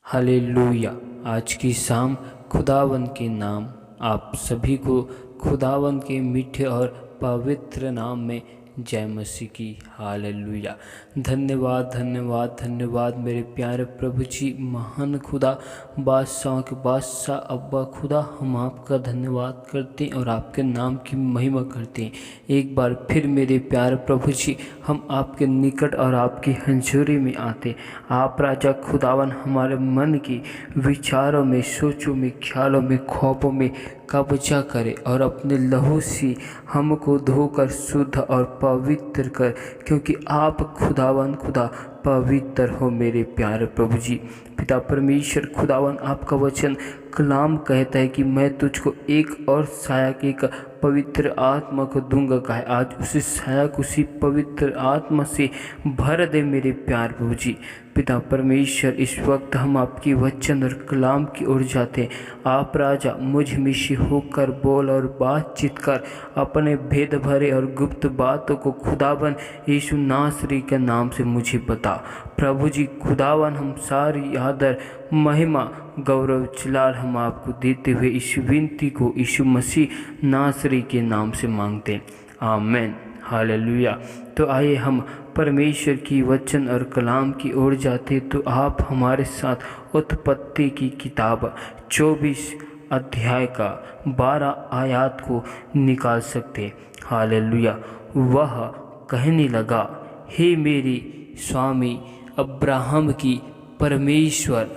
Hallelujah. आज की शाम खुदावन के नाम आप सभी को खुदावन के मीठे और पवित्र नाम में जय मसीह की। हालेलुया। धन्यवाद धन्यवाद धन्यवाद मेरे प्यारे प्रभु जी, महान खुदा, बादशाह के बादशाह अब्बा खुदा, हम आपका धन्यवाद करते हैं और आपके नाम की महिमा करते हैं। एक बार फिर मेरे प्यारे प्रभु जी, हम आपके निकट और आपकी हंजूरी में आते। आप राजा खुदावन हमारे मन की विचारों में, सोचों में, ख्यालों में, ख्वाबों में कब्जा करे और अपने लहू से हमको धोकर शुद्ध और पवित्र कर, क्योंकि आप खुदावन खुदा पवित्र हो। मेरे प्यारे प्रभु जी, पिता परमेश्वर खुदावन, आपका वचन कलाम कहता है कि मैं तुझको एक और साया की एक पवित्र आत्मा को दूंगा। कहे आज उसी साया को, उसी पवित्र आत्मा से भर दे मेरे प्यारे प्रभु जी। पिता परमेश्वर, इस वक्त हम आपकी वचन और कलाम की ओर जाते हैं। आप राजा मुझ में से होकर बोल और बातचीत कर, अपने भेद भरे और गुप्त बातों को खुदावन यीशु नासरी के नाम से मुझे बता। प्रभु जी खुदावन, हम सारी आदर महिमा गौरव जलाल हम आपको देते हुए इस विनती को यीशु मसीह नासरी के नाम से मांगते हैं, आमीन। हालेलुया। तो आइए हम परमेश्वर की वचन और कलाम की ओर जाते। तो आप हमारे साथ उत्पत्ति की किताब 24 अध्याय का 12 आयत को निकाल सकते। हालेलुया। वह कहने लगा, हे मेरे स्वामी अब्राहम की परमेश्वर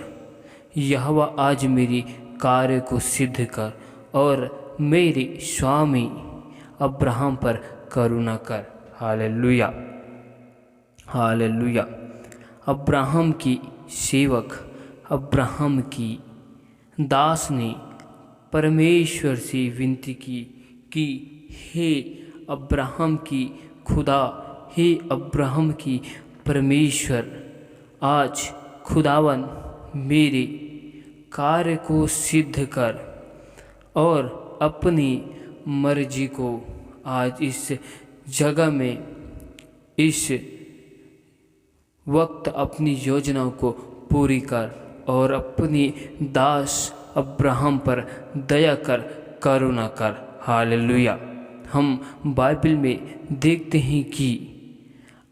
यहोवा, आज मेरी कार्य को सिद्ध कर और मेरे स्वामी अब्राहम पर करुणा कर। Hallelujah hallelujah. अब्राहम की सेवक, अब्राहम की दास ने परमेश्वर से विनती की कि हे अब्राहम की खुदा, हे अब्राहम की परमेश्वर, आज खुदावन मेरे कार्य को सिद्ध कर और अपनी मर्जी को आज इस जगह में, इस वक्त अपनी योजनाओं को पूरी कर और अपनी दास अब्राहम पर दया कर, करुणा कर। हालेलुया। हम बाइबल में देखते हैं कि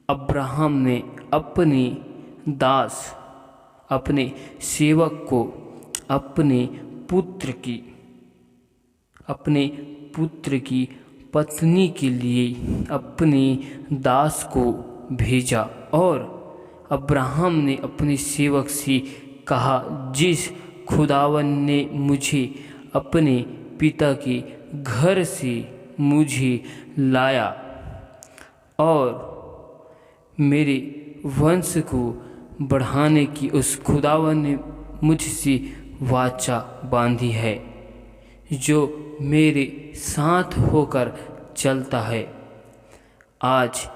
अब्राहम ने अपनी दास, अपने सेवक को अपने पुत्र की पत्नी के लिए अपनी दास को भेजा और अब्राहम ने अपने सेवक से कहा, जिस खुदावन ने मुझे अपने पिता के घर से मुझे लाया और मेरे वंश को बढ़ाने की उस खुदावन ने मुझसे वाचा बांधी है, जो मेरे साथ होकर चलता है। आज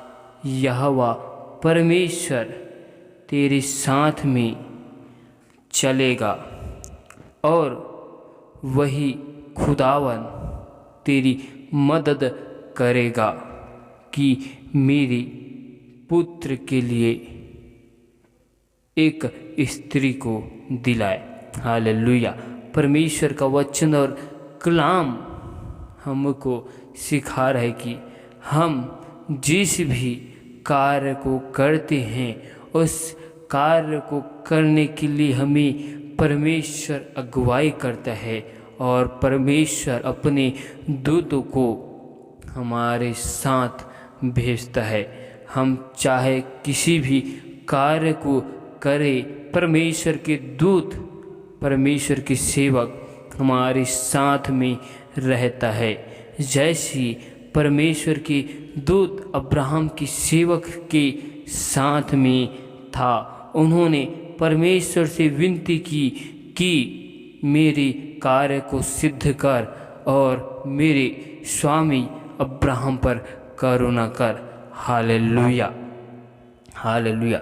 यहोवा परमेश्वर तेरे साथ में चलेगा और वही खुदावन तेरी मदद करेगा कि मेरे पुत्र के लिए एक स्त्री को दिलाए। हालेलुया। परमेश्वर का वचन और कलाम हमको सिखा रहा है कि हम जिस भी कार्य को करते हैं, उस कार्य को करने के लिए हमें परमेश्वर अगुवाई करता है और परमेश्वर अपने दूतों को हमारे साथ भेजता है। हम चाहे किसी भी कार्य को करें, परमेश्वर के दूत, परमेश्वर के सेवक हमारे साथ में रहता है। जैसे परमेश्वर के दूत अब्राहम की सेवक के साथ में था, उन्होंने परमेश्वर से विनती की कि मेरे कार्य को सिद्ध कर और मेरे स्वामी अब्राहम पर करुणा कर। Hallelujah hallelujah.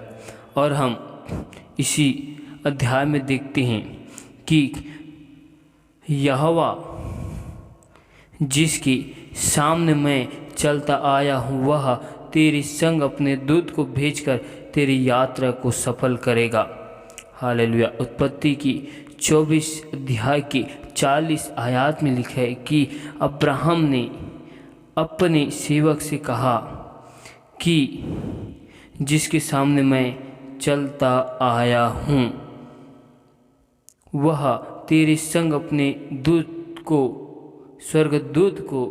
और हम इसी अध्याय में देखते हैं कि यहोवा जिसके सामने मैं चलता आया हूँ, वह तेरे संग अपने दूत को भेजकर तेरी यात्रा को सफल करेगा। हालेलुया। उत्पत्ति की 24 अध्याय की 40 आयत में लिखा है कि अब्राहम ने अपने सेवक से कहा कि जिसके सामने मैं चलता आया हूँ वह तेरे संग अपने स्वर्गदूत को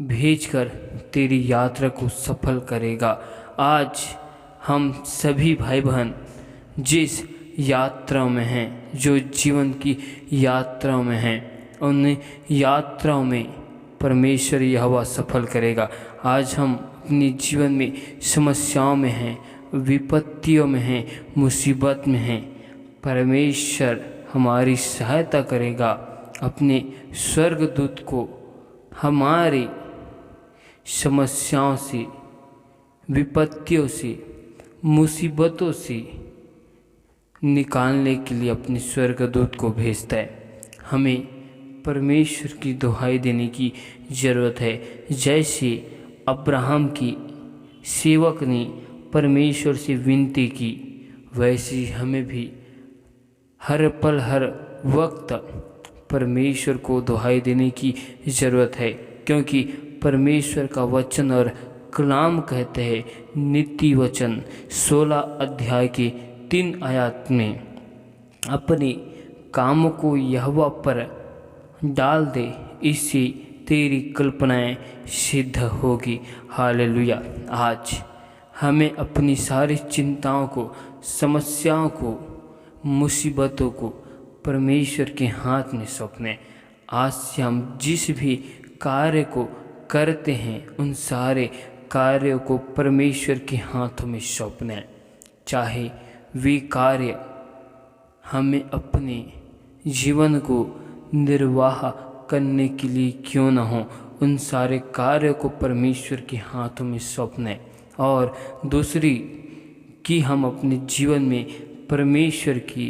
भेजकर तेरी यात्रा को सफल करेगा। आज हम सभी भाई बहन जिस यात्रा में हैं, जो जीवन की यात्रा में हैं, उन यात्राओं में परमेश्वर यहोवा सफल करेगा। आज हम अपने जीवन में समस्याओं में हैं, विपत्तियों में हैं, मुसीबत में हैं, परमेश्वर हमारी सहायता करेगा। अपने स्वर्गदूत को हमारी समस्याओं से, विपत्तियों से, मुसीबतों से निकालने के लिए अपने स्वर्गदूत को भेजता है। हमें परमेश्वर की दुहाई देने की ज़रूरत है। जैसे अब्राहम की सेवक ने परमेश्वर से विनती की, वैसे ही हमें भी हर पल हर वक्त परमेश्वर को दुहाई देने की ज़रूरत है, क्योंकि परमेश्वर का वचन और कलाम कहते हैं, नीति वचन 16 अध्याय के 3 आयत में, अपने काम को यहोवा पर डाल दे, इससे तेरी कल्पनाएं सिद्ध होगी। हालेलुया। आज हमें अपनी सारी चिंताओं को, समस्याओं को, मुसीबतों को परमेश्वर के हाथ में सौंपने। आज से हम जिस भी कार्य को करते हैं, उन सारे कार्यों को परमेश्वर के हाथों में सौंपने। चाहे वे कार्य हमें अपने जीवन को निर्वाह करने के लिए क्यों न हो, उन सारे कार्यों को परमेश्वर के हाथों में सौंपने। और दूसरी कि हम अपने जीवन में परमेश्वर की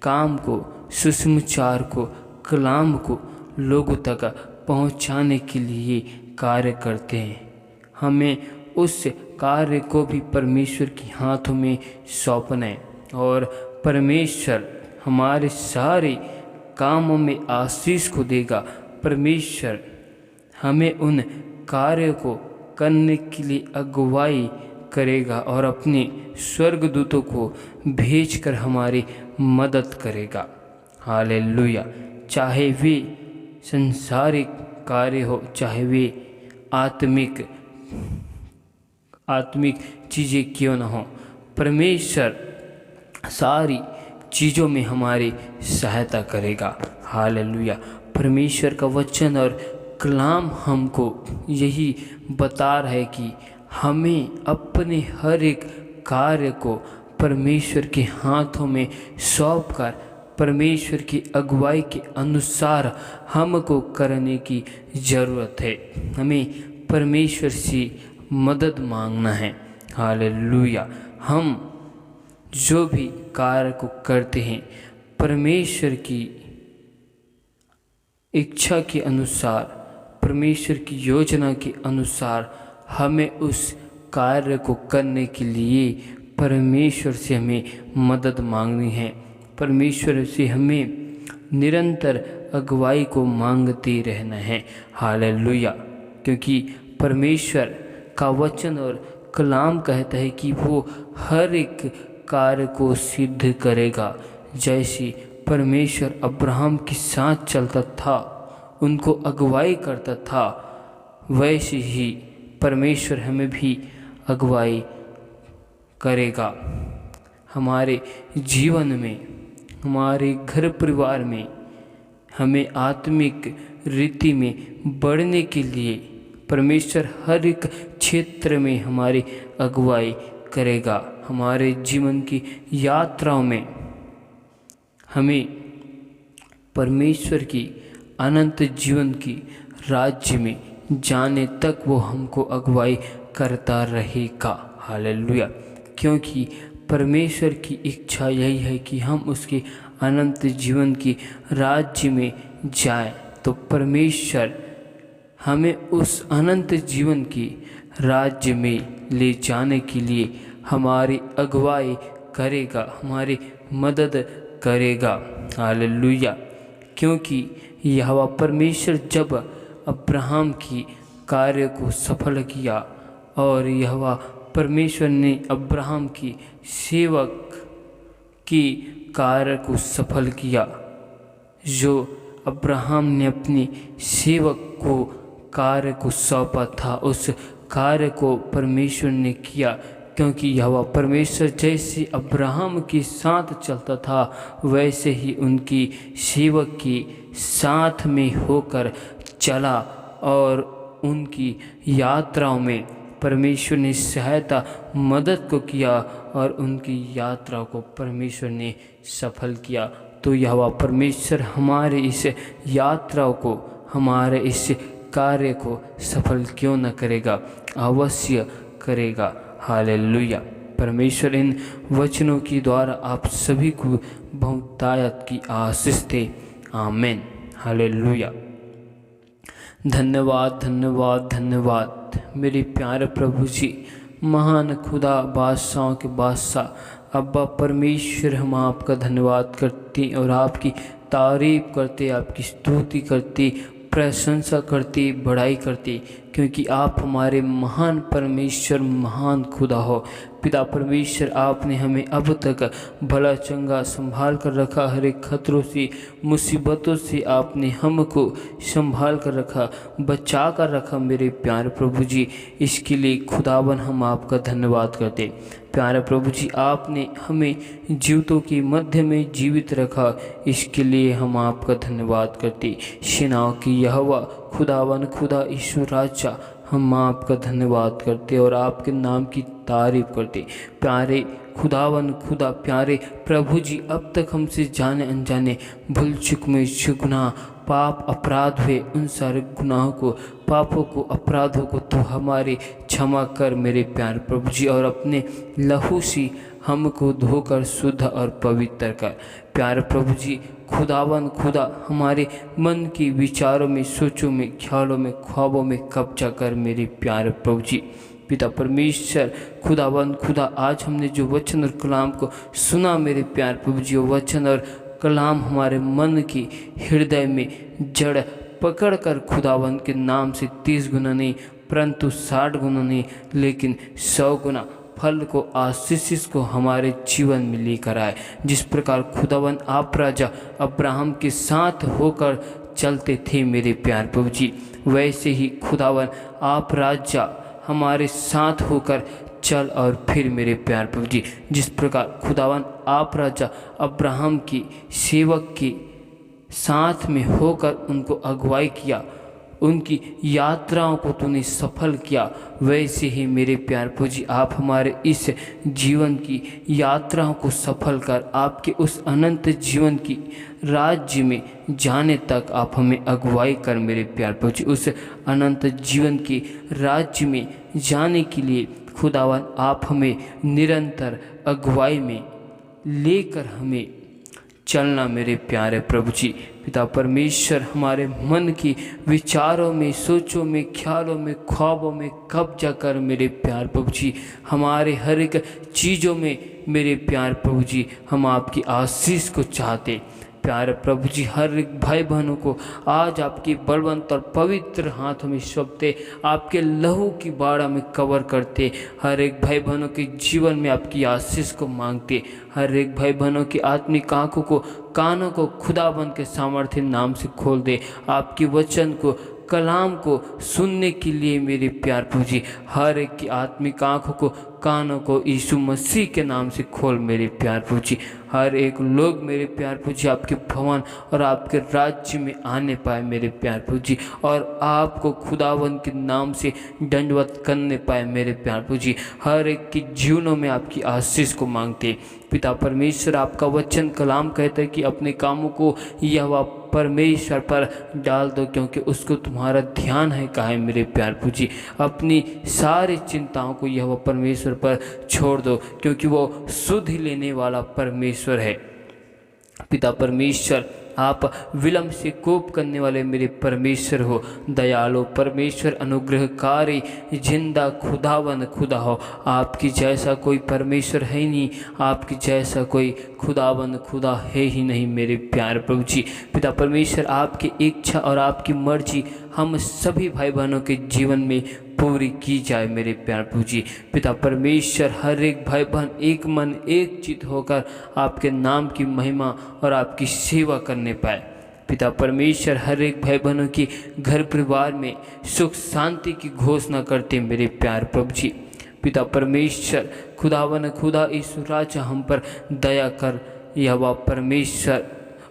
काम को, सुसमाचार को, कलाम को लोगों तक पहुंचाने के लिए कार्य करते हैं। हमें उस कार्य को भी परमेश्वर के हाथों में सौंपना है, और परमेश्वर हमारे सारे कामों में आशीष को देगा। परमेश्वर हमें उन कार्यों को करने के लिए अगुवाई करेगा और अपने स्वर्गदूतों को भेजकर हमारी मदद करेगा। हालेलुया। चाहे वे संसारिक कार्य हो, चाहे वे आत्मिक चीज़ें क्यों न हो, परमेश्वर सारी चीज़ों में हमारी सहायता करेगा। हालेलुया। परमेश्वर का वचन और कलाम हमको यही बता रहा है कि हमें अपने हर एक कार्य को परमेश्वर के हाथों में सौंपकर परमेश्वर की अगुवाई के अनुसार हमको करने की ज़रूरत है। हमें परमेश्वर से मदद मांगना है। हालेलुया। हम जो भी कार्य को करते हैं, परमेश्वर की इच्छा के अनुसार, परमेश्वर की योजना के अनुसार हमें उस कार्य को करने के लिए परमेश्वर से हमें मदद मांगनी है। परमेश्वर से हमें निरंतर अगुवाई को मांगते रहना है। हालेलुया। क्योंकि परमेश्वर का वचन और कलाम कहता है कि वो हर एक कार्य को सिद्ध करेगा। जैसे परमेश्वर अब्राहम के साथ चलता था, उनको अगुवाई करता था, वैसे ही परमेश्वर हमें भी अगुवाई करेगा। हमारे जीवन में, हमारे घर परिवार में हमें आत्मिक रीति में बढ़ने के लिए परमेश्वर हर एक क्षेत्र में हमारी अगुवाई करेगा। हमारे जीवन की यात्राओं में हमें परमेश्वर की अनंत जीवन की राज्य में जाने तक वो हमको अगुवाई करता रहेगा। हालेलुया। क्योंकि परमेश्वर की इच्छा यही है कि हम उसके अनंत जीवन की राज्य में जाएं। तो परमेश्वर हमें उस अनंत जीवन की राज्य में ले जाने के लिए हमारी अगुवाई करेगा, हमारी मदद करेगा। हालेलुया। क्योंकि यहोवा परमेश्वर जब अब्राहम की कार्य को सफल किया और यहोवा परमेश्वर ने अब्राहम की सेवक की कार्य को सफल किया, जो अब्राहम ने अपनी सेवक को कार्य को सौंपा था, उस कार्य को परमेश्वर ने किया। क्योंकि यहोवा परमेश्वर जैसे अब्राहम के साथ चलता था, वैसे ही उनकी सेवक की साथ में होकर चला और उनकी यात्राओं में परमेश्वर ने सहायता मदद को किया और उनकी यात्रा को परमेश्वर ने सफल किया। तो यहोवा परमेश्वर हमारे इस यात्राओं को, हमारे इस कार्य को सफल क्यों न करेगा, अवश्य करेगा। हालेलुया। परमेश्वर इन वचनों के द्वारा आप सभी को बहुतायत की आशीष दे। आमीन। हालेलुया। धन्यवाद धन्यवाद धन्यवाद मेरे प्यारे प्रभु जी, महान खुदा, बादशाहों के बादशाह अब्बा परमेश्वर, हम आपका धन्यवाद करते और आपकी तारीफ करते, आपकी स्तुति करते, प्रशंसा करते, बड़ाई करते, क्योंकि आप हमारे महान परमेश्वर, महान खुदा हो। पिता परमेश्वर, आपने हमें अब तक भला चंगा संभाल कर रखा, हर एक खतरों से, मुसीबतों से आपने हमको संभाल कर रखा, बचा कर रखा। मेरे प्यारे प्रभु जी, इसके लिए खुदावन हम आपका धन्यवाद करते। प्यारे प्रभु जी, आपने हमें जीवितों के मध्य में जीवित रखा, इसके लिए हम आपका धन्यवाद करते। सेनाओं की यहोवा खुदावन, खुदा ईश्वर राजा, हम आपका धन्यवाद करते और आपके नाम की तारीफ करते। प्यारे खुदावन खुदा, प्यारे प्रभु जी, अब तक हमसे जाने अनजाने भूल चुक में जो गुनाह, पाप, अपराध हुए, उन सारे गुनाहों को, पापों को, अपराधों को तो हमारे क्षमा कर मेरे प्यारे प्रभु जी, और अपने लहू से हमको धोकर शुद्ध और पवित्र कर। प्यारे प्रभु जी, खुदावन खुदा, हमारे मन के विचारों में, सोचों में, ख्यालों में, ख्वाबों में कब्जा कर मेरे प्यारे प्रभु जी। पिता परमेश्वर, खुदावन खुदा, आज हमने जो वचन और कलाम को सुना मेरे प्यारे प्रभु जी, वो वचन और कलाम हमारे मन की हृदय में जड़ पकड़ कर खुदावन के नाम से 30 गुना नहीं, परंतु 60 गुना नहीं, लेकिन 100 गुना फल को, आशीष को हमारे जीवन में लेकर आए। जिस प्रकार खुदावन आप राजा अब्राहम के साथ होकर चलते थे मेरे प्यारे प्रभु जी, वैसे ही खुदावन आप राजा हमारे साथ होकर चल और फिर मेरे प्यारे प्रभु जी, जिस प्रकार खुदावन आप राजा अब्राहम की सेवक के साथ में होकर उनको अगुवाई किया, उनकी यात्राओं को तूने सफल किया, वैसे ही मेरे प्यारे प्रभु जी, आप हमारे इस जीवन की यात्राओं को सफल कर आपके उस अनंत जीवन की राज्य में जाने तक आप हमें अगुवाई कर मेरे प्यारे प्रभु जी। उस अनंत जीवन के राज्य में जाने के लिए खुदावन आप हमें निरंतर अगुवाई में लेकर हमें चलना मेरे प्यारे प्रभु जी। पिता परमेश्वर, हमारे मन की विचारों में, सोचों में, ख्यालों में, ख्वाबों में कब्जा कर मेरे प्यारे प्रभु जी। हमारे हर एक चीज़ों में मेरे प्यारे प्रभु जी, हम आपकी आशीष को चाहते। प्यारे प्रभु जी, हर एक भाई बहनों को आज आपकी बलवंत और पवित्र हाथों में सौंपते, आपके लहू की बाड़ा में कवर करते। हर एक भाई बहनों के जीवन में आपकी आशीष को मांगते। हर एक भाई बहनों की आत्मिक आंखों को, कानों को खुदाबंद के सामर्थ्य नाम से खोल दे। आपके वचन को, कलाम को सुनने के लिए मेरे प्यार प्रभु जी, हर एक की आत्मिक आंखों को, कानों को यीशु मसीह के नाम से खोल मेरे प्यार प्रभु जी। हर एक लोग मेरे प्यार प्रभु जी आपके भवन और आपके राज्य में आने पाए मेरे प्यार प्रभु जी, और आपको खुदावन के नाम से दंडवत करने पाए मेरे प्यार प्रभु जी। हर एक के जीवनों में आपकी आशीष को मांगते। पिता परमेश्वर, आपका वचन कलाम कहता है कि अपने कामों को यहोवा परमेश्वर पर डाल दो, क्योंकि उसको तुम्हारा ध्यान है कहा है मेरे प्यार प्रभु जी। अपनी सारी चिंताओं को यहोवा परमेश्वर पर छोड़ दो, क्योंकि वो सुध लेने वाला परमेश्वर है। पिता परमेश्वर, आप विलंब से कोप करने वाले मेरे परमेश्वर हो। दयालु परमेश्वर, अनुग्रहकारी, जिंदा खुदावन खुदा हो। आपकी जैसा कोई परमेश्वर है ही नहीं, आपकी जैसा कोई खुदावन खुदा है ही नहीं मेरे प्यारे प्रभु जी। पिता परमेश्वर, आपकी इच्छा और आपकी मर्जी हम सभी भाई बहनों के जीवन में पूरी की जाए मेरे प्यारे प्रभु जी। पिता परमेश्वर, हर एक भाई बहन एक मन एक चित होकर आपके नाम की महिमा और आपकी सेवा करने पाए। पिता परमेश्वर, हर एक भाई बहनों की घर परिवार में सुख शांति की घोषणा करते मेरे प्यारे प्रभु जी। पिता परमेश्वर, खुदावन खुदा यीशु राजा हम पर दया कर। यहोवा परमेश्वर,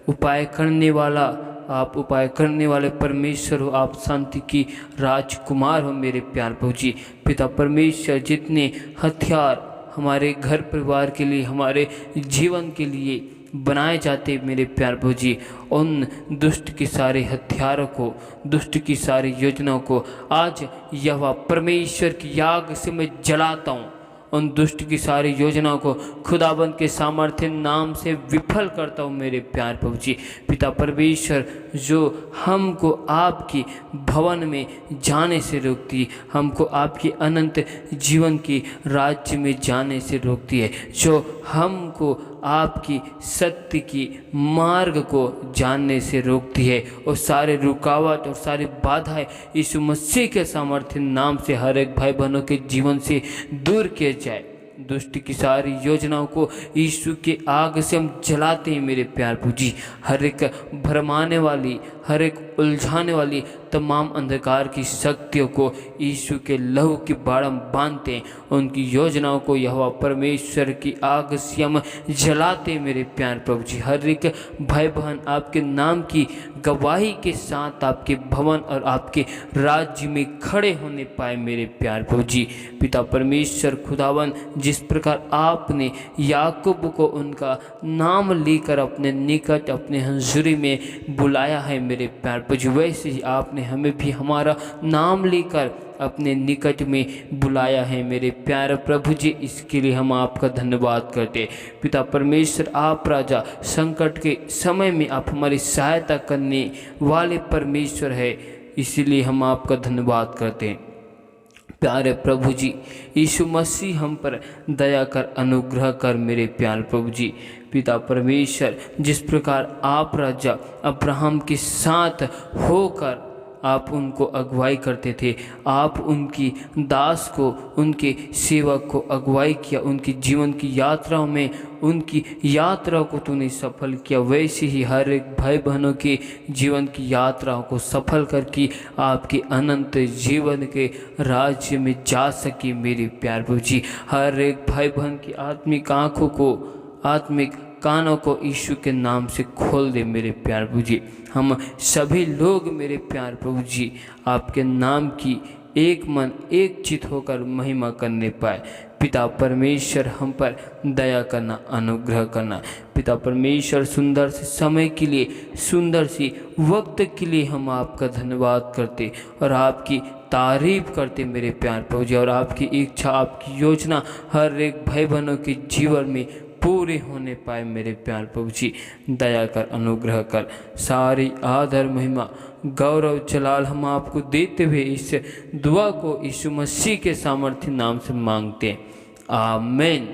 उपाय करने वाला, आप उपाय करने वाले परमेश्वर हो। आप शांति की राजकुमार हो मेरे प्यारे प्रभु जी। पिता परमेश्वर, जितने हथियार हमारे घर परिवार के लिए, हमारे जीवन के लिए बनाए जाते मेरे प्यारे प्रभु जी, उन दुष्ट की सारे हथियारों को, दुष्ट की सारी योजनाओं को आज यहोवा परमेश्वर की आग से मैं जलाता हूँ। उन दुष्ट की सारी योजनाओं को खुदाबंद के सामर्थ्य नाम से विफल करता हूँ मेरे प्यारे प्रभु जी। पिता परमेश्वर, जो हमको आपकी भवन में जाने से रोकती है, हमको आपकी अनंत जीवन की राज्य में जाने से रोकती है, जो हमको आपकी सत्य की मार्ग को जानने से रोकती है, और सारे रुकावट और सारी बाधाएं यीशु मसीह के सामर्थ्य नाम से हर एक भाई बहनों के जीवन से दूर किए जाए। दुष्ट की सारी योजनाओं को यीशु के आग से हम जलाते हैं मेरे प्यारे प्रभु जी। हर एक भरमाने वाली, हर एक उलझाने वाली तमाम अंधकार की शक्तियों को यीशु के लहू की बाड़ हम बांधते हैं। उनकी योजनाओं को यहोवा परमेश्वर की आग से हम जलाते हैं मेरे प्यारे प्रभु जी। हर एक भाई बहन आपके नाम की गवाही के साथ आपके भवन और आपके राज्य में खड़े होने पाए मेरे प्यारे प्रभु जी। पिता परमेश्वर खुदावन, जिस प्रकार आपने याकूब को उनका नाम लेकर अपने निकट, अपने हंजुरी में बुलाया है मेरे प्यारे प्रभु जी, वैसे ही आपने हमें भी हमारा नाम लेकर अपने निकट में बुलाया है मेरे प्यारे प्रभु जी। इसके लिए हम आपका धन्यवाद करते। पिता परमेश्वर, आप राजा, संकट के समय में आप हमारी सहायता करने वाले परमेश्वर है, इसीलिए हम आपका धन्यवाद करते हैं। प्यारे प्रभु जी, यीशु मसीह हम पर दया कर, अनुग्रह कर मेरे प्यारे प्रभु जी। पिता परमेश्वर, जिस प्रकार आप राजा अब्राहम के साथ होकर आप उनको अगुवाई करते थे, आप उनकी दास को, उनके सेवक को अगुवाई किया, उनकी जीवन की यात्राओं में उनकी यात्रा को तूने सफल किया, वैसे ही हर एक भाई बहनों के जीवन की यात्राओं को सफल करके आपके अनंत जीवन के राज्य में जा सके मेरे प्यारे प्रभु जी। हर एक भाई बहन की आत्मिक आँखों को, आत्मिक कानों को यीशु के नाम से खोल दे मेरे प्यारे प्रभु जी। हम सभी लोग मेरे प्यारे प्रभु जी आपके नाम की एक मन एक चित होकर महिमा करने पाए। पिता परमेश्वर, हम पर दया करना, अनुग्रह करना। पिता परमेश्वर, सुंदर से समय के लिए, सुंदर सी वक्त के लिए हम आपका धन्यवाद करते और आपकी तारीफ करते मेरे प्यारे प्रभु जी। और आपकी इच्छा, आपकी योजना हर एक भाई बहनों के जीवन में पूरे होने पाए मेरे प्यारे प्रभु जी। दया कर, अनुग्रह कर। सारी आदर, महिमा, गौरव, जलाल हम आपको देते हुए इस दुआ को यीशु मसीह के सामर्थ्य नाम से मांगते हैं। आमीन।